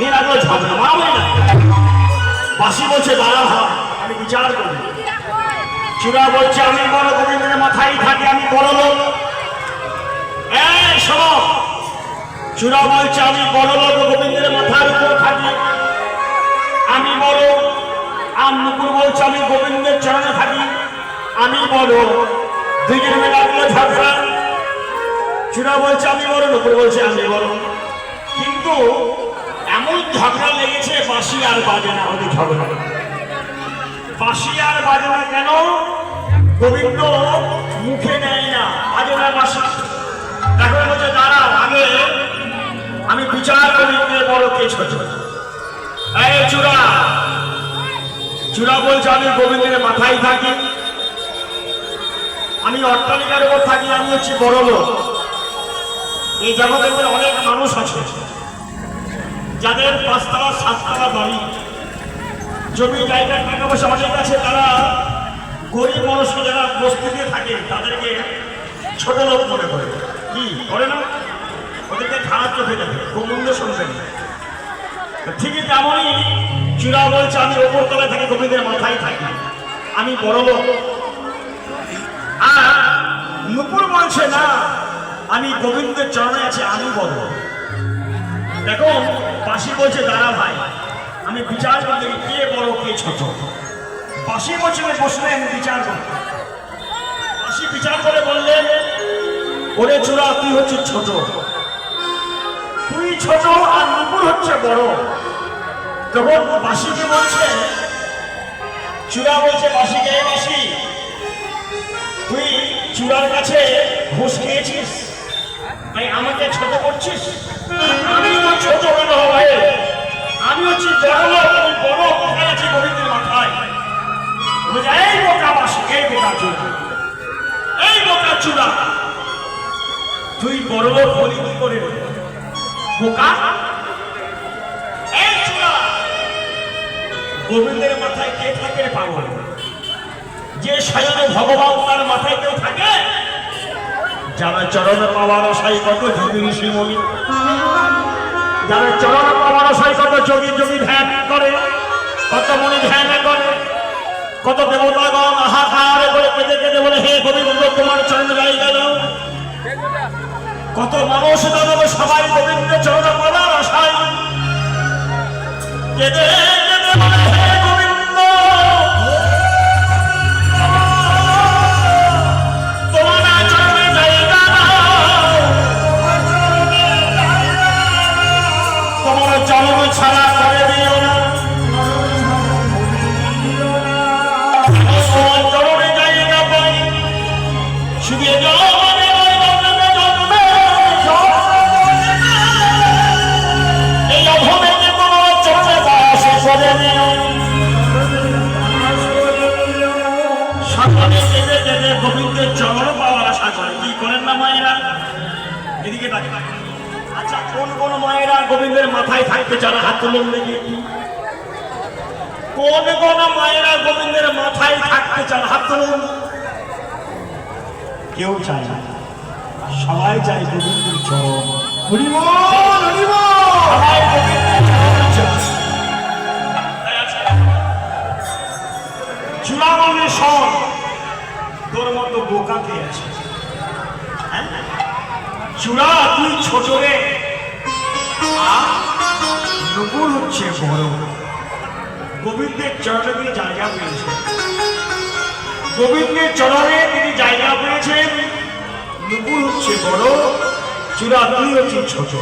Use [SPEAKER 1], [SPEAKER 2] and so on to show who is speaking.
[SPEAKER 1] এর আগে ঝগড়া মারামারি না। বাসি বলছে দাঁড়া হয়, আমি বিচার করি। চূড়া বলছে আমি বড়, গোবিন্দের মাথায় থাকি, আমি বড় লোক। এই শোনো, চূড়া বলছে আমি বড় লোক, গোবিন্দের মাথার উপর থাকি, আমি বড়। আর নুপুর বলছে আমি গোবিন্দের চরণে থাকি, আমি বড়। দুইজনে মিলে লাগলো ঝগড়া। চূড়া বলছে আমি বড়, নুপুর বলছে আমি বড়। কিন্তু এমন ঝগড়া লেগেছে, বাঁশি আর বাজে না। ওদের ঝগড়া বাঁশি আর বাজে না কেন? গোবিন্দ মুখে নেয় না, বাজে না বাঁশি। এখন বলছে দাঁড়াও, আগে আমি বিচার করি কে বড় কে ছোট। এই চূড়া, চূড়া বলছে আমি গোবিন্দের মাথায় থাকি, আমি অট্টালিকার উপর থাকি, আমি হচ্ছি বড় লোক। এই জগতের মধ্যে অনেক মানুষ আছে যাদের 5 তলা 7 তলা বাড়ি, জমি জায়গা টাকা পয়সা অনেক আছে। তারা গরিব মানুষকে, যারা বস্তিতে থাকে তাদেরকে ছোট লোক মনে করে। কি করে না? ওদেরকে খারাপ চোখে দেখে, খুব মন্দ শুনবেন। ঠিকই তেমনই চূড়া বলছে আমি ওপর তলায় থাকি, গোবিন্দের মাথায় থাকি, আমি বড় লোক। আর নুপুর বলছে না, আমি গোবিন্দের চরণে আছি, আমি বড়। দেখো বাঁশি বলছে দাঁড়া ভাই, আমি বিচার করতে কে বড় কে ছোট। বাঁশি বলছে বসলেন বিচার করতে। বাঁশি বিচার করে বললেন ওরে চূড়া তুই হচ্ছে ছোট, তুই ছোট আর নুপুর হচ্ছে বড়। তখন বাঁশিকে বলছে, চূড়া বলছে বাঁশিকে, বাঁশি তুই চূড়ার কাছে ঘুষ খেয়েছিস, তাই আমাকে ছোট করছিস? আমি তো ছোট কেন হবে, আমি হচ্ছি বড় লোক, আমি বড়। কোথায় আছি? গোবিন্দের মাথায়। এই বোকা বাঁশি, এই বোকা চূড়া, এই বোকা চূড়া, তুই বড় লোক বলি কি করে বোকা? এই চূড়া, গোবিন্দের মাথায় কে থাকে পাগল? যে স্বয়ং ভগবান তার মাথায় কেউ থাকে? যারা চরণ পাওয়ার আশায় কত যোগী ঋষি মুনি, যারা চরণ পাওয়ার আশায় কত যোগী যোগী ধ্যান করে, কত মুনি ধ্যান করে, কত দেবতাগণ হাহাকার করে কেঁদে কেঁদে বলে হে গোবিন্দ তোমার চরণে জায়গা দাও। কত মানুষ দানব সবাই গোবিন্দের চরণ পাওয়ার আশায় কেঁদে কেঁদে বলে হে গোবিন্দ তোমার চরণে জায়গা দাও, তোমার চরণ ছাড়া করে দিও না, চরণে জায়গা পাই শুধু গোবিন্দের চরণ পাওয়ার আশা করে। কি করেন না মায়েরা? এদিকে আচ্ছা, কোন কোন মায়েরা গোবিন্দের মাথায় থাকতে চান? হাত তুলুন দেখি। কোন কোন মায়েরা গোবিন্দের মাথায় থাকতে চান? হাত তুলুন। কেউ চায় না, সবাই চায় গোবিন্দের চরণ। সবাই গোবিন্দের চরণ চায়। চূড়ামণি শোন, তোর মতো বোকা কে আছে? চূড়া তুই ছোট রে, নুপুর হচ্ছে বড়। গোবিন্দের চরণে তিনি জায়গা পেয়েছেন, গোবিন্দের চরণে তিনি জায়গা পেয়েছেন। নুপুর হচ্ছে বড়, চূড়া তুই হচ্ছে ছোট।